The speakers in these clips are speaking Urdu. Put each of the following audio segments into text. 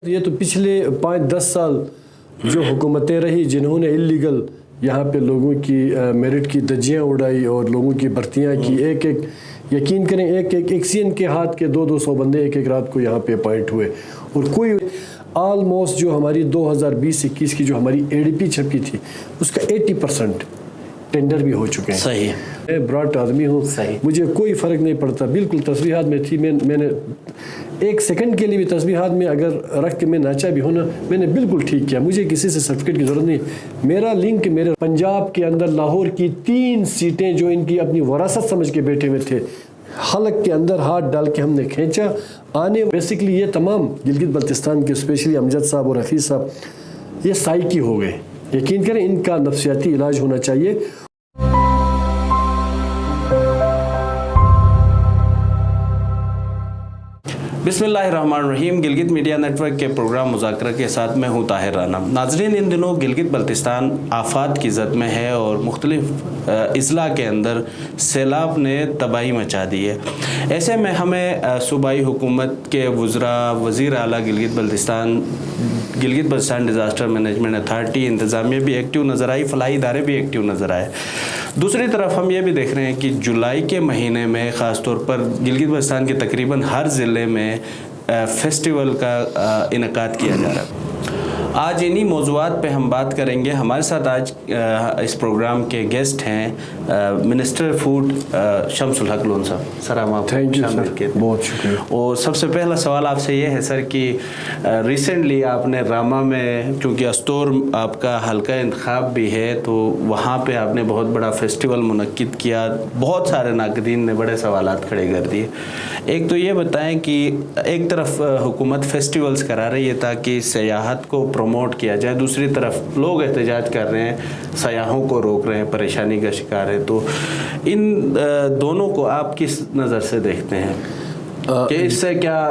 یہ تو پچھلے 5-10 سال جو حکومتیں رہی جنہوں نے اللیگل یہاں پہ لوگوں کی میرٹ کی دجیاں اڑائی اور لوگوں کی بھرتیاں کی، ایک یقین کریں ایک سی این کے ہاتھ کے 200 بندے ایک رات کو یہاں پہ اپائنٹ ہوئے، اور کوئی آلموسٹ جو ہماری 2020-21 کی جو ہماری ADP چھپی تھی اس کا 80% ٹینڈر بھی ہو چکے ہیں۔ صحیح، میں براٹ آدمی ہوں، مجھے کوئی فرق نہیں پڑتا، بالکل تسبیحات میں تھی، میں نے ایک سیکنڈ کے لیے بھی تسبیحات میں اگر رکھ کے میں ناچا بھی ہوں نا، میں نے بالکل ٹھیک کیا، مجھے کسی سے سرٹیفکیٹ کی ضرورت نہیں۔ میرا لنک میرے پنجاب کے اندر لاہور کی 3 سیٹیں جو ان کی اپنی وراثت سمجھ کے بیٹھے ہوئے تھے، حلق کے اندر ہاتھ ڈال کے ہم نے کھینچا آنے۔ بیسکلی یہ تمام گلگت بلتستان کے اسپیشلی امجد صاحب اور حفیظ صاحب یہ سائیکی ہو گئے، یقین کریں ان کا نفسیاتی علاج ہونا چاہیے۔ بسم اللہ الرحمن الرحیم۔ گلگت میڈیا نیٹ ورک کے پروگرام مذاکرہ کے ساتھ میں ہوں طاہر رانا۔ ناظرین، ان دنوں گلگت بلتستان آفات کی زد میں ہے اور مختلف اضلاع کے اندر سیلاب نے تباہی مچا دی ہے۔ ایسے میں ہمیں صوبائی حکومت کے وزراء، وزیر اعلیٰ Gilgit Baltistan disaster management authority, انتظامیہ بھی ایکٹیو نظر آئی، فلاحی ادارے بھی ایکٹیو نظر آئے۔ دوسری طرف ہم یہ بھی دیکھ رہے ہیں کہ جولائی کے مہینے میں خاص طور پر گلگت بلتستان کے تقریباً ہر ضلع میں فیسٹیول کا انعقاد کیا جا رہا ہے۔ آج انہی موضوعات پہ ہم بات کریں گے۔ ہمارے ساتھ آج اس پروگرام کے گیسٹ ہیں منسٹر فوڈ شمس الحق لون صاحب۔ سر آپ شامل کیے، بہت شکریہ۔ اور سب سے پہلا سوال آپ سے یہ ہے سر کہ ریسنٹلی آپ نے راما میں، چونکہ استور آپ کا حلقہ انتخاب بھی ہے، تو وہاں پہ آپ نے بہت بڑا فیسٹیول منعقد کیا، بہت سارے ناقدین نے بڑے سوالات کھڑے کر دیے۔ ایک تو یہ بتائیں کہ ایک طرف حکومت فیسٹیولز کرا رہی ہے تاکہ سیاحت کو پروموٹ کیا جائے، دوسری طرف لوگ احتجاج کر رہے ہیں، سیاحوں کو روک رہے ہیں، پریشانی کا شکار ہے، تو ان دونوں کو آپ کس نظر سے دیکھتے ہیں کہ اس سے کیا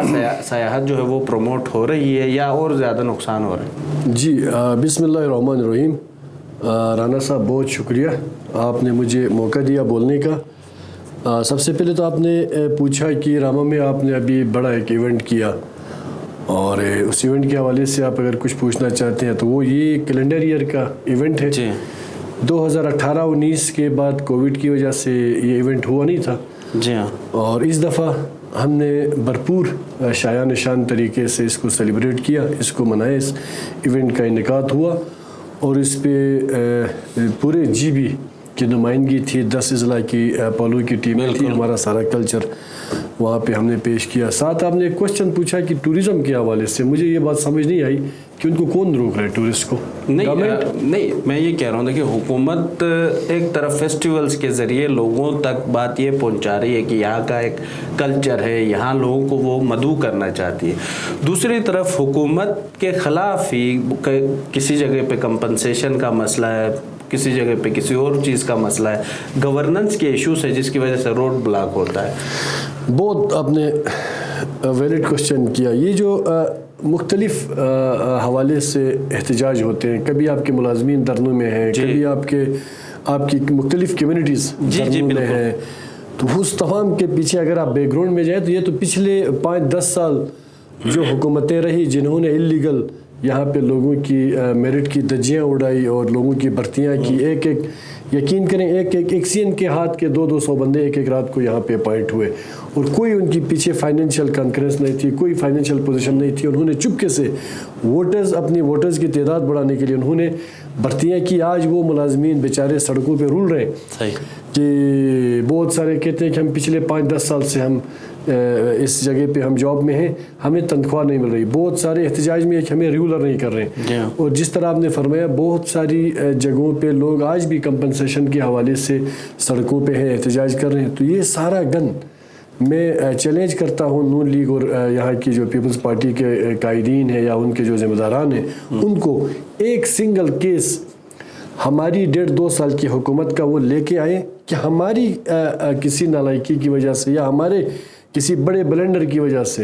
سیاحت جو ہے وہ پروموٹ ہو رہی ہے یا اور زیادہ نقصان ہو رہا ہے؟ جی بسم اللہ الرحمن الرحیم۔ رانا صاحب بہت شکریہ، آپ نے مجھے موقع دیا بولنے کا۔ سب سے پہلے تو آپ نے پوچھا کہ راما میں آپ نے ابھی بڑا ایک ایونٹ کیا، اور اس ایونٹ کے حوالے سے آپ اگر کچھ پوچھنا چاہتے ہیں تو وہ یہ کیلنڈر ایئر کا ایونٹ ہے۔ 2018-19 کے بعد کووڈ کی وجہ سے یہ ایونٹ ہوا نہیں تھا، جی ہاں، اور اس دفعہ ہم نے بھرپور شایان نشان طریقے سے اس کو سیلیبریٹ کیا، اس کو منایا، اس ایونٹ کا انعقاد ہوا، اور اس پہ پورے GB کی نمائندگی تھی، 10 اضلاع کی پولو کی ٹیم تھی، ہمارا سارا کلچر وہاں پہ ہم نے پیش کیا۔ ساتھ آپ نے ایک کوشچن پوچھا کہ ٹورزم کے حوالے سے، مجھے یہ بات سمجھ نہیں آئی کہ ان کو کون روک رہا ہے ٹورسٹ کو؟ نہیں، میں یہ کہہ رہا ہوں کہ حکومت ایک طرف فیسٹیولز کے ذریعے لوگوں تک بات یہ پہنچا رہی ہے کہ یہاں کا ایک کلچر ہے، یہاں لوگوں کو وہ مدعو کرنا چاہتی ہے، دوسری طرف حکومت کے خلاف ہی کسی جگہ پہ کمپنسیشن کا مسئلہ ہے، کسی جگہ پہ کسی اور چیز کا مسئلہ ہے، گورننس کے ایشوز ہے جس کی وجہ سے روڈ بلاک ہوتا ہے۔ بہت آپ نے ویلڈ کوشچن کیا۔ یہ جو مختلف حوالے سے احتجاج ہوتے ہیں، کبھی آپ کے ملازمین دھرنوں میں ہیں، کبھی آپ کی مختلف کمیونٹیز دھرنوں میں ہیں، تو اس تمام کے پیچھے اگر آپ بیک گراؤنڈ میں جائیں تو یہ تو پچھلے 5-10 سال جو حکومتیں رہی جنہوں نے اللیگل یہاں پہ لوگوں کی میرٹ کی دجیاں اڑائی اور لوگوں کی بھرتیاں کی، یقین کریں ایک سی این کے ہاتھ کے 200 بندے ایک رات کو یہاں پہ اپائنٹ ہوئے، اور کوئی ان کی پیچھے فائنینشیل کنکرنس نہیں تھی، کوئی فائنینشیل پوزیشن نہیں تھی۔ انہوں نے چپکے سے اپنی ووٹرز کی تعداد بڑھانے کے لیے انہوں نے بھرتیاں کی۔ آج وہ ملازمین بیچارے سڑکوں پہ رول رہے ہیں کہ بہت سارے کہتے ہیں کہ ہم پچھلے 5-10 سال سے ہم اس جگہ پہ ہم جاب میں ہیں، ہمیں تنخواہ نہیں مل رہی، بہت سارے احتجاج میں ہمیں ریگولر نہیں کر رہے ہیں، اور جس طرح آپ نے فرمایا بہت ساری جگہوں پہ لوگ آج بھی کمپنسیشن کے حوالے سے سڑکوں پہ ہیں، احتجاج کر رہے ہیں۔ تو یہ سارا گن میں چیلنج کرتا ہوں نون لیگ اور یہاں کی جو پیپلز پارٹی کے قائدین ہیں یا ان کے جو ذمہ داران ہیں، ان کو ایک سنگل کیس ہماری 1.5-2 سال کی حکومت کا وہ لے کے آئے کہ ہماری کسی نالائکی کی وجہ سے یا ہمارے کسی بڑے بلنڈر کی وجہ سے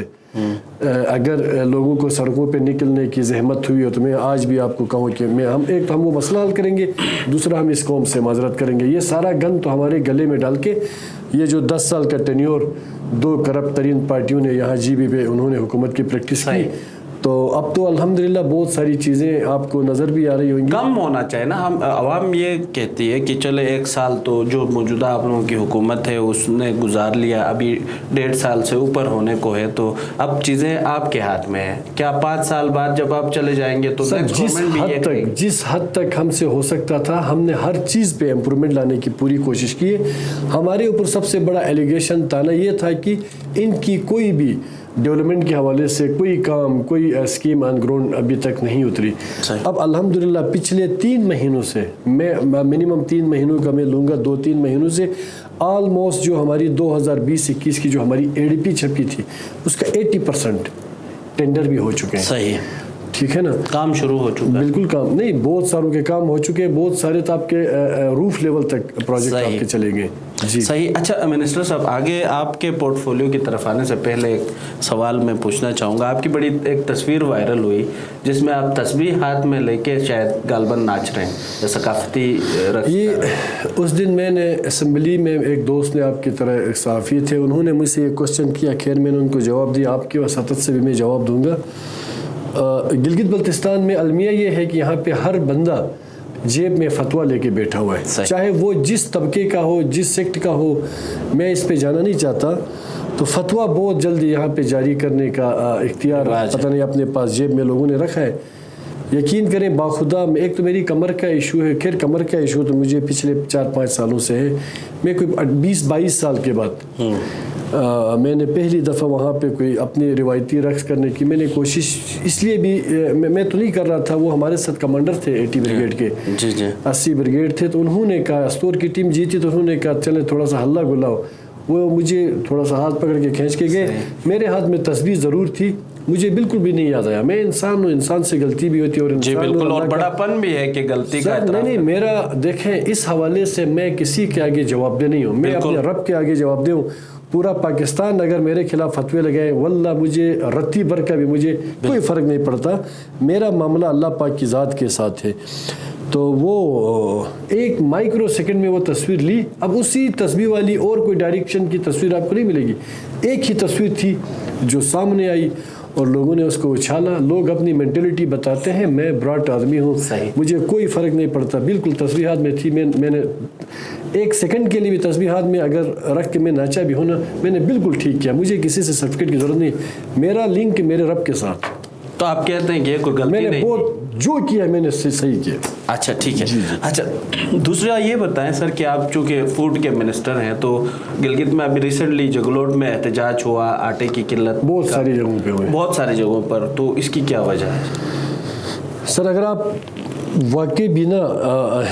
اگر لوگوں کو سڑکوں پہ نکلنے کی زحمت ہوئی ہو، تو میں آج بھی آپ کو کہوں کہ ایک تو ہم وہ مسئلہ حل کریں گے، دوسرا ہم اس قوم سے معذرت کریں گے۔ یہ سارا گن تو ہمارے گلے میں ڈال کے یہ جو 10 سال کا ٹینیور 2 کرپٹ ترین پارٹیوں نے یہاں GB پہ انہوں نے حکومت کی پریکٹس کی، تو اب تو الحمدللہ بہت ساری چیزیں آپ کو نظر بھی آ رہی ہوں گی. کم ہونا چاہیے نا. ہم عوام یہ کہتی ہے کہ چلے 1 سال تو جو موجودہ آپ لوگوں کی حکومت ہے اس نے گزار لیا, ابھی 1.5 سال سے اوپر ہونے کو ہے, تو اب چیزیں آپ کے ہاتھ میں ہیں. کیا 5 سال بعد جب آپ چلے جائیں گے تو جس حد تک ہم سے ہو سکتا تھا ہم نے ہر چیز پہ امپرومنٹ لانے کی پوری کوشش کی ہے. ہمارے اوپر سب سے بڑا ایلیگیشن تانا یہ تھا کہ ان کی کوئی بھی ڈیولپمنٹ کے حوالے سے کوئی کام, کوئی اسکیم آن گراؤنڈ ابھی تک نہیں اتری. اب الحمدللہ پچھلے 3 مہینوں سے, میں منیمم 3 مہینوں کا میں لوں گا, 2-3 مہینوں سے آلموسٹ جو ہماری 2020-21 کی جو ہماری ADP چھپی تھی اس کا 80% ٹینڈر بھی ہو چکے ہیں. صحیح, ٹھیک ہے نا, کام شروع ہو چکا ہے. بالکل کام نہیں, بہت ساروں کے کام ہو چکے ہیں, بہت سارے تو آپ کے روف لیول تک پروجیکٹ آپ کے چلے گئے. جی صحیح. اچھا منسٹر صاحب, آگے آپ کے پورٹ فولیو کی طرف آنے سے پہلے ایک سوال میں پوچھنا چاہوں گا. آپ کی بڑی ایک تصویر وائرل ہوئی جس میں آپ تسبیح ہاتھ میں لے کے شاید غالباً ناچ رہے ہیں, ثقافتی رقص. یہ اس دن میں نے اسمبلی میں, ایک دوست نے آپ کی طرح ایک صحافی تھے, انہوں نے مجھ سے یہ کوشچن کیا, خیر میں نے ان کو جواب دیا, آپ کی وساطت سے بھی میں جواب دوں گا. گلگت بلتستان میں المیہ یہ ہے کہ یہاں پہ ہر بندہ جیب میں فتویٰ لے کے بیٹھا ہوا ہے, چاہے وہ جس طبقے کا ہو, جس سیکٹ کا ہو. میں اس پہ جانا نہیں چاہتا. تو فتویٰ بہت جلد یہاں پہ جاری کرنے کا اختیار پتہ نہیں اپنے پاس جیب میں لوگوں نے رکھا ہے. یقین کریں باخدا, ایک تو میری کمر کا ایشو ہے. خیر کمر کا ایشو تو مجھے پچھلے 4-5 سالوں سے ہے. میں کوئی 20-22 سال کے بعد میں نے پہلی دفعہ وہاں پہ کوئی اپنی روایتی رقص کرنے کی میں نے کوشش اس لیے بھی, میں تو نہیں کر رہا تھا, وہ ہمارے ساتھ کمانڈر تھے 80 بریگیڈ کے, 80 بریگیڈ تھے, تو انہوں نے کہا, استور کی ٹیم جیتی تو انہوں نے کہا چلیں تھوڑا سا ہلہ گلاؤ. وہ مجھے تھوڑا سا ہاتھ پکڑ کے کھینچ کے گئے. میرے ہاتھ میں تسبیح ضرور تھی, مجھے بالکل بھی نہیں یاد آیا. میں انسان ہوں, انسان سے غلطی بھی ہوتی ہے, اور جی بالکل, اور بڑا پن بھی ہے کہ غلطی کا اعتراف. نہیں, میرا دیکھیں اس حوالے سے میں کسی کے آگے جواب دہ نہیں ہوں, میں اپنے رب کے آگے جواب دہ ہوں. پورا پاکستان اگر میرے خلاف فتوے لگائے, واللہ مجھے رتی بھر کا بھی مجھے کوئی فرق نہیں پڑتا. میرا معاملہ اللہ پاک کی ذات کے ساتھ ہے. تو وہ 1 مائکرو سیکنڈ میں وہ تصویر لی. اب اسی تصویر والی اور کوئی ڈائریکشن کی تصویر آپ کو نہیں ملے گی. ایک ہی تصویر تھی جو سامنے آئی اور لوگوں نے اس کو اچھالا. لوگ اپنی مینٹلٹی بتاتے ہیں, میں براٹ آدمی ہوں, مجھے کوئی فرق نہیں پڑتا. بالکل تصویر ہاتھ میں تھی, میں نے 1 سیکنڈ کے لیے بھی تصویر ہاتھ میں اگر رکھ کے میں ناچا بھی ہونا, میں نے بالکل ٹھیک کیا. مجھے کسی سے سرٹیفکیٹ کی ضرورت نہیں, میرا لنک میرے رب کے ساتھ. تو آپ کہتے ہیں کہ کوئی غلطی نہیں, میں نے بہت جو کیا میں نے صحیح کیا. اچھا ٹھیک ہے. اچھا دوسرا یہ بتائیں سر کہ آپ چونکہ فوڈ کے منسٹر ہیں, تو گلگت میں ابھی ریسنٹلی جگلوٹ میں احتجاج ہوا, آٹے کی قلت بہت ساری جگہوں پہ ہوئے, بہت ساری جگہوں پر, تو اس کی کیا وجہ ہے سر؟ اگر آپ واقعی بھی نا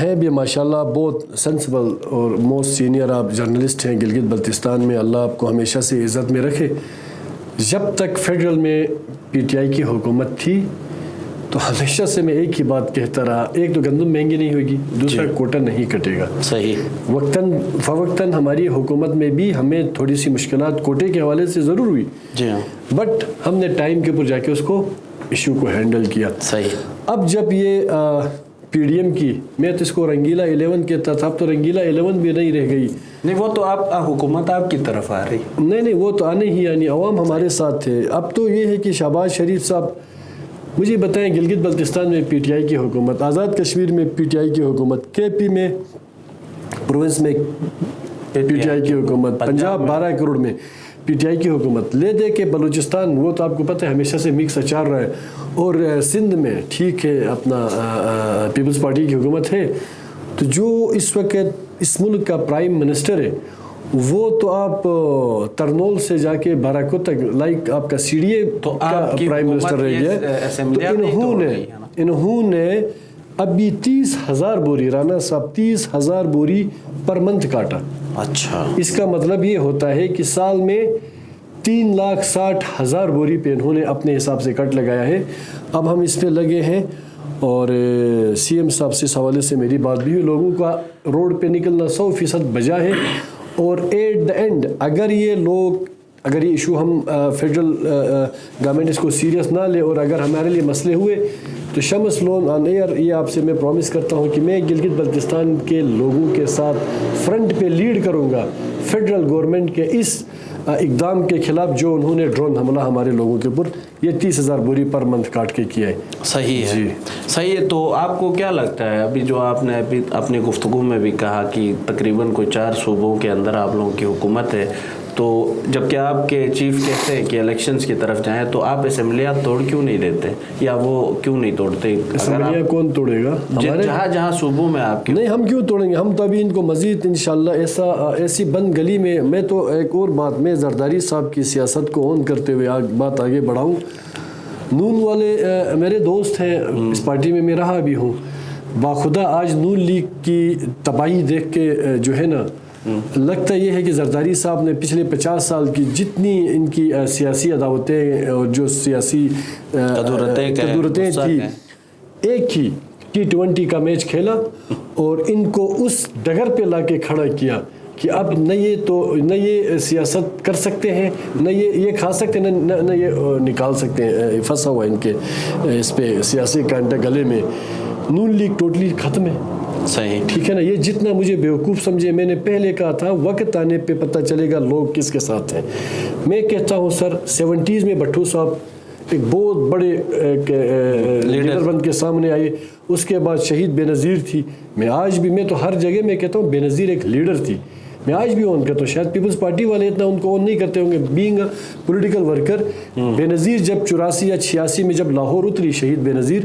ہیں بھی ماشاءاللہ بہت سینسبل اور موسٹ سینئر آپ جرنلسٹ ہیں گلگت بلتستان میں, اللہ آپ کو ہمیشہ سے عزت میں رکھے. جب تک فیڈرل میں PTI کی حکومت تھی تو ہمیشہ سے میں ایک ہی بات کہتا رہا, ایک تو گندم مہنگی نہیں ہوگی, دوسرا کوٹا نہیں کٹے گا. صحیح. وقتاً فوقتاً ہماری حکومت میں بھی ہمیں تھوڑی سی مشکلات کوٹے کے حوالے سے ضرور ہوئی, جی ہاں, بٹ ہم نے ٹائم کے اوپر جا کے اس کو ایشو کو ہینڈل کیا. صحیح. اب جب یہ PDM کی, میں تو اس کو رنگیلا 11 کہتا تھا, اب تو رنگیلا 11 بھی نہیں رہ گئی. نہیں, وہ تو آپ حکومت آپ کی طرف آ رہی. نہیں, وہ تو آنے ہی آنی, عوام ہمارے ساتھ تھے. اب تو یہ ہے کہ شہباز شریف صاحب مجھے بتائیں, گلگت بلتستان میں PTI کی حکومت, آزاد کشمیر میں PTI کی حکومت, KP میں پروونس میں PTI کی حکومت, پنجاب 12 کروڑ میں PTI کی حکومت, لے دے کے بلوچستان وہ تو آپ کو پتہ ہے ہمیشہ سے مکس اچار رہا ہے, اور سندھ میں ٹھیک ہے اپنا پیپلز پارٹی کی حکومت ہے. تو جو اس وقت اس ملک کا پرائم منسٹر ہے وہ تو آپ ترنول سے جا کے باراکو تک لائک آپ کا CDA کا پرائم منسٹر رہ گیا. انہوں نے ابھی 30,000 بوری, رانا صاحب 30,000 بوری پر منتھ کاٹا. اچھا, اس کا مطلب یہ ہوتا ہے کہ سال میں 3,60,000 بوری پہ انہوں نے اپنے حساب سے کٹ لگایا ہے. اب ہم اس پہ لگے ہیں, اور CM صاحب سے اس حوالے سے میری بات بھی ہوئی, لوگوں کا روڈ پہ نکلنا 100% بجا ہے. اور ایٹ دا اینڈ اگر یہ ایشو ہم فیڈرل گورنمنٹ اس کو سیریس نہ لے, اور اگر ہمارے لیے مسئلے ہوئے تو شمس لون آن ایئر, یہ آپ سے میں پرومس کرتا ہوں کہ میں گلگت بلتستان کے لوگوں کے ساتھ فرنٹ پہ لیڈ کروں گا فیڈرل گورنمنٹ کے اس اقدام کے خلاف جو انہوں نے ڈرون حملہ ہمارے لوگوں کے اوپر یہ 30,000 بوری پر منتھ کاٹ کے کیا ہے. صحیح ہے جی صحیح ہے. تو آپ کو کیا لگتا ہے ابھی جو آپ نے ابھی اپنی گفتگو میں بھی کہا کہ تقریباً کوئی 4 صوبوں کے اندر آپ لوگوں کی حکومت ہے, تو جب کہ آپ کے چیف کہتے ہیں کہ الیکشنز کی طرف جائیں تو آپ اسمبلیاں توڑ کیوں نہیں دیتے, یا وہ کیوں نہیں توڑتے؟ اسمبلیاں کون توڑے گا؟ جہاں جہاں صوبوں میں آپ کی نہیں, ہم کیوں توڑیں گے؟ ہم تو ابھی ان کو مزید انشاءاللہ ایسی بند گلی میں تو ایک اور بات, میں زرداری صاحب کی سیاست کو اون کرتے ہوئے بات آگے بڑھاؤں. نون والے میرے دوست ہیں, اس پارٹی میں رہا بھی ہوں. باخدا آج نون لیگ کی تباہی دیکھ کے جو ہے نا, لگتا یہ ہے کہ زرداری صاحب نے پچھلے 50 سال کی جتنی ان کی سیاسی عداوتیں اور جو سیاسی قدورتیں تھیں, ایک ہی T20 کا میچ کھیلا اور ان کو اس ڈگر پہ لا کے کھڑا کیا کہ اب نہ یہ سیاست کر سکتے ہیں, نہ یہ کھا سکتے ہیں, نہ یہ نکال سکتے ہیں. پھنسا ہوا ان کے اس پہ سیاسی کانٹا گلے میں. نون لیگ ٹوٹلی ختم ہے. صحیح, ٹھیک ہے نا. یہ جتنا مجھے بیوقوف سمجھے, میں نے پہلے کہا تھا وقت آنے پہ پتہ چلے گا لوگ کس کے ساتھ ہیں. میں کہتا ہوں سر 70s میں بھٹو صاحب ایک بہت بڑے لیڈر بن کے سامنے آئے. اس کے بعد شہید بے نظیر تھی. میں تو ہر جگہ میں کہتا ہوں بے نظیر ایک لیڈر تھی. میں آج بھی اون کرتا ہوں. شاید پیپلز پارٹی والے اتنا ان کو اون نہیں کرتے ہوں گے. بینگ اے پولیٹیکل ورکر, بے نظیر جب 84 یا 86 میں جب لاہور اتری شہید بے نظیر,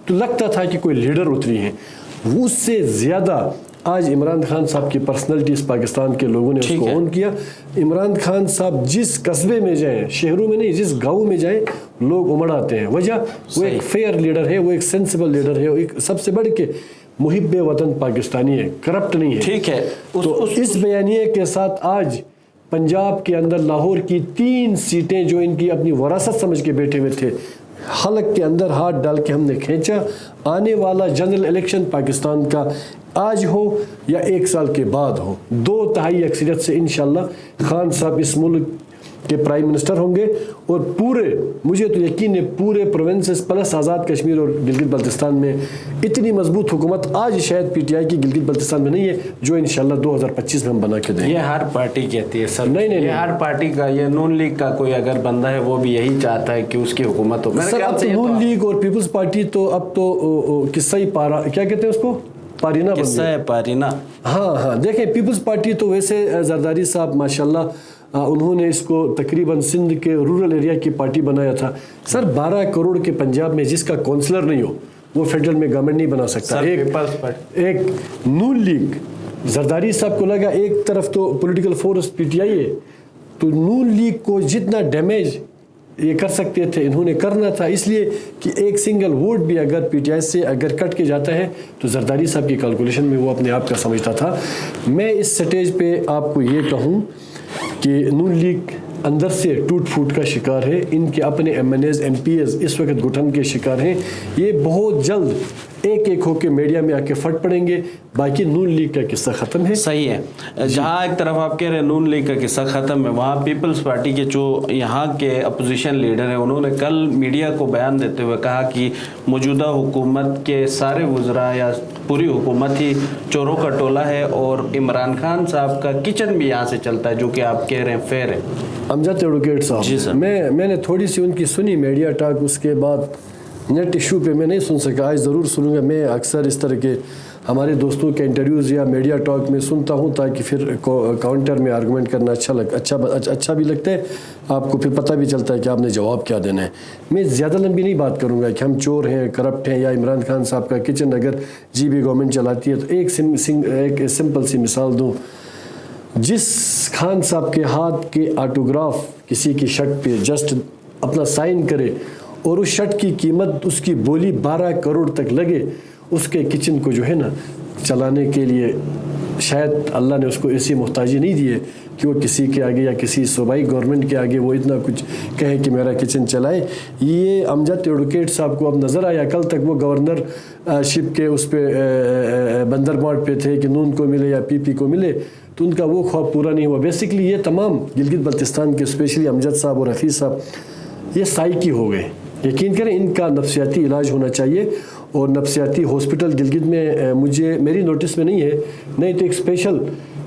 تو لگتا تھا کہ کوئی لیڈر اتری ہیں. اس سے زیادہ آج عمران خان صاحب کی پرسنلٹی اس پاکستان کے لوگوں نے اس کو اون کیا. عمران خان صاحب جس قصبے میں جائیں, شہروں میں نہیں, جس گاؤں میں جائیں, لوگ امڑ آتے ہیں. وجہ وہ ایک فیئر لیڈر ہے, وہ ایک سینسیبل لیڈر ہے, ایک سب سے بڑھ کے محب وطن پاکستانی ہے, کرپٹ نہیں ہے. ٹھیک ہے. تو اس بیانیے کے ساتھ آج پنجاب کے اندر لاہور کی 3 سیٹیں جو ان کی اپنی وراثت سمجھ کے بیٹھے ہوئے تھے, حلق کے اندر ہاتھ ڈال کے ہم نے کھینچا. آنے والا جنرل الیکشن پاکستان کا آج ہو یا 1 سال کے بعد ہو, 2/3 اکثریت سے انشاءاللہ خان صاحب اس ملک کے پرائم منسٹر ہوں گے. اور مجھے تو یقین ہے پورے پروونسز پلس آزاد کشمیر اور گلگت بلتستان میں اتنی مضبوط حکومت آج شاید PTI کی گلگت بلتستان میں نہیں ہے, جو انشاءاللہ 2025 میں ہم بنا کے دیں گے. یہ ہر پارٹی کہتی ہے سر. نہیں, یہ ہر پارٹی کا, یہ نون لیگ کا کوئی اگر بندہ ہے وہ بھی یہی چاہتا ہے کہ اس کی حکومت ہو. سر اب نون لیگ اور پیپلز پارٹی تو اب تو قصہ ہی کیا کہتے ہیں اس کو, پارینا بن گیا. پارینا. ہاں دیکھیں پیپلز پارٹی تو ویسے زرداری صاحب ماشاءاللہ انہوں نے اس کو تقریباً سندھ کے رورل ایریا کی پارٹی بنایا تھا. سر 12 کروڑ کے پنجاب میں جس کا کونسلر نہیں ہو وہ فیڈرل میں گورنمنٹ نہیں بنا سکتا. ایک نون لیگ, زرداری صاحب کو لگا ایک طرف تو پولیٹیکل فورس PTI ہے, تو نون لیگ کو جتنا ڈیمیج یہ کر سکتے تھے انہوں نے کرنا تھا. اس لیے کہ ایک سنگل ووٹ بھی اگر PTI سے اگر کٹ کے جاتا ہے تو زرداری صاحب کی کیلکولیشن میں وہ اپنے آپ کا سمجھتا تھا. میں اس سٹیج پہ آپ کو یہ کہوں کہ نون لیگ اندر سے ٹوٹ پھوٹ کا شکار ہے. ان کے اپنے MNAs MPs اس وقت گھٹن کے شکار ہیں. یہ بہت جلد ایک ہو کے میڈیا میں آ کے پھٹ پڑیں گے. باقی نون لیگ کا قصہ ختم ہے. صحیح ہے. جہاں ایک طرف آپ کہہ رہے ہیں نون لیگ کا قصہ ختم ہے, وہاں پیپلز پارٹی کے جو یہاں کے اپوزیشن لیڈر ہیں انہوں نے کل میڈیا کو بیان دیتے ہوئے کہا کہ موجودہ حکومت کے سارے وزراء یا پوری حکومت ہی چوروں کا ٹولہ ہے, اور عمران خان صاحب کا کچن بھی یہاں سے چلتا ہے, جو کہ آپ کہہ رہے ہیں فیئر ہے. امجد ایڈوکیٹ صاحب, میں نے تھوڑی سی ان کی سنی میڈیا ٹاک, اس کے بعد نیٹ ایشو پہ میں نہیں سن سکا. آج ضرور سنوں گا. میں اکثر اس طرح کے ہمارے دوستوں کے انٹرویوز یا میڈیا ٹاک میں سنتا ہوں تاکہ پھر کاؤنٹر میں آرگومنٹ کرنا اچھا بھی لگتا ہے. آپ کو پھر پتہ بھی چلتا ہے کہ آپ نے جواب کیا دینا ہے. میں زیادہ لمبی نہیں بات کروں گا کہ ہم چور ہیں, کرپٹ ہیں, یا عمران خان صاحب کا کچن اگر بھی گورنمنٹ چلاتی ہے. تو ایک سمپل سی مثال دوں. جس خان صاحب کے ہاتھ کے آٹوگراف کسی کی شرٹ پہ جسٹ اپنا سائن کرے اور اس شرٹ کی قیمت اس کی بولی 12 کروڑ تک لگے, اس کے کچن کو جو ہے نا چلانے کے لیے شاید اللہ نے اس کو ایسی محتاجی نہیں دی ہے کہ وہ کسی کے آگے یا کسی صوبائی گورنمنٹ کے آگے وہ اتنا کچھ کہے کہ میرا کچن چلائے. یہ امجد ایڈوکیٹ صاحب کو اب نظر آیا. کل تک وہ گورنر شپ کے اس پہ بندر مارٹ پہ تھے کہ نون کو ملے یا PP کو ملے, تو ان کا وہ خواب پورا نہیں ہوا. بیسکلی یہ تمام گلگت بلتستان کے اسپیشلی امجد صاحب اور حفیظ صاحب یہ سائیکی ہو گئے. یقین کریں ان کا نفسیاتی علاج ہونا چاہیے, اور نفسیاتی ہاسپٹل گلگت میں میری نوٹس میں نہیں ہے, نہیں تو ایک اسپیشل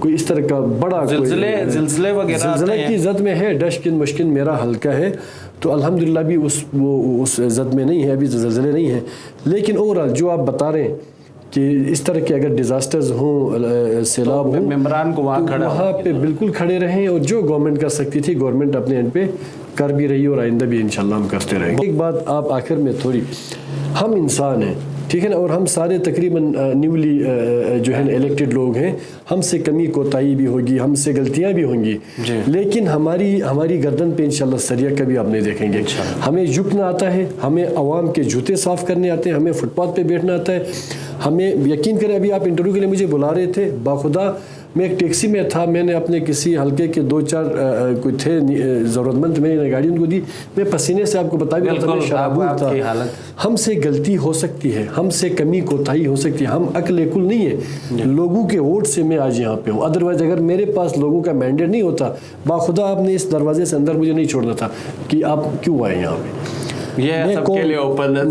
کوئی اس طرح کا بڑا زلزلے وغیرہ زلزلے کی زد میں ہے. ڈشکن مشکن میرا حلقہ ہے تو الحمدللہ بھی اس زد میں نہیں ہے, ابھی زلزلے نہیں ہیں. لیکن اوورال جو آپ بتا رہے ہیں کہ اس طرح کے اگر ڈیزاسٹرز ہوں, سیلاب ہوں, ممبران کو وہاں پہ بالکل کھڑے رہیں, اور جو گورنمنٹ کر سکتی تھی گورنمنٹ اپنے اینڈ پہ کر بھی رہی ہے, اور آئندہ بھی انشاءاللہ ہم کرتے رہیں گے. ایک بات آپ آخر میں تھوڑی, ہم انسان ہیں ٹھیک ہے نا, اور ہم سارے تقریباً نیولی جو ہے الیکٹڈ لوگ ہیں, ہم سے کمی کوتاہی بھی ہوگی, ہم سے غلطیاں بھی ہوں گی, لیکن ہماری گردن پہ انشاءاللہ سریہ کبھی آپ نہیں دیکھیں گے. ہمیں جھکنا آتا ہے, ہمیں عوام کے جوتے صاف کرنے آتے ہیں, ہمیں فٹ پاتھ پہ بیٹھنا آتا ہے. ہمیں یقین کریں, ابھی آپ انٹرویو کے لیے مجھے بلا رہے تھے, باخدا میں ایک ٹیکسی میں تھا, میں نے اپنے کسی حلقے کے 2-4 کوئی تھے ضرورت مند, میں نے گاڑی ان کو دی, میں پسینے سے آپ کو بتا بھی رہا تھا, شرابور تھا. ہم سے غلطی ہو سکتی ہے, ہم سے کمی کوتاہی ہو سکتی ہے, ہم عقل کل نہیں ہے. لوگوں کے ووٹ سے میں آج یہاں پہ ہوں, ادروائز اگر میرے پاس لوگوں کا مینڈیٹ نہیں ہوتا, باخدا آپ نے اس دروازے سے اندر مجھے نہیں چھوڑنا تھا کہ آپ کیوں آئے یہاں پہ. یہ سب کے لیے اوپن ہے.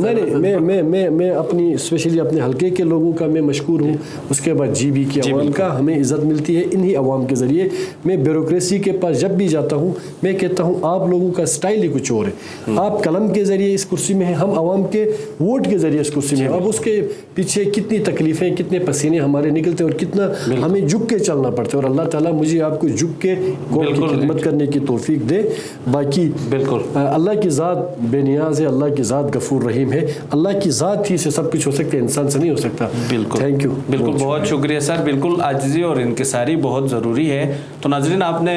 میں اپنی اسپیشلی اپنے حلقے کے لوگوں کا میں مشکور ہوں, اس کے بعد جی بی کی عوام کا, ہمیں عزت ملتی ہے انہی عوام کے ذریعے. میں بیوروکریسی کے پاس جب بھی جاتا ہوں میں کہتا ہوں آپ لوگوں کا سٹائل ہی کچھ اور ہے, آپ قلم کے ذریعے اس کرسی میں ہیں, ہم عوام کے ووٹ کے ذریعے اس کرسی میں ہیں. اب اس کے پیچھے کتنی تکلیفیں, کتنے پسینے ہمارے نکلتے ہیں, اور کتنا ہمیں جھک کے چلنا پڑتا ہے, اور اللہ تعالیٰ مجھے آپ کو جھک کے قوم کی خدمت کرنے کی توفیق دے. باقی اللہ کی ذات بے نیاز ہے, اللہ کی ذات غفور رحیم ہے, اللہ کی ذات ہی سے سب کچھ ہو سکتا ہے, انسان سے نہیں ہو سکتا. بالکل, تھینک یو, بالکل, بہت شکریہ سر. بالکل عاجزی اور انکساری بہت ضروری ہے. تو ناظرین, آپ نے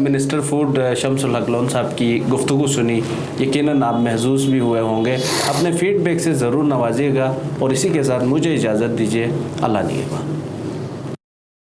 منسٹر فوڈ شمس الحق لون صاحب کی گفتگو سنی, یقیناً آپ محظوظ بھی ہوئے ہوں گے. اپنے فیڈ بیک سے ضرور نوازیے گا, اور اسی کے ساتھ مجھے اجازت دیجیے. اللہ نگہبان.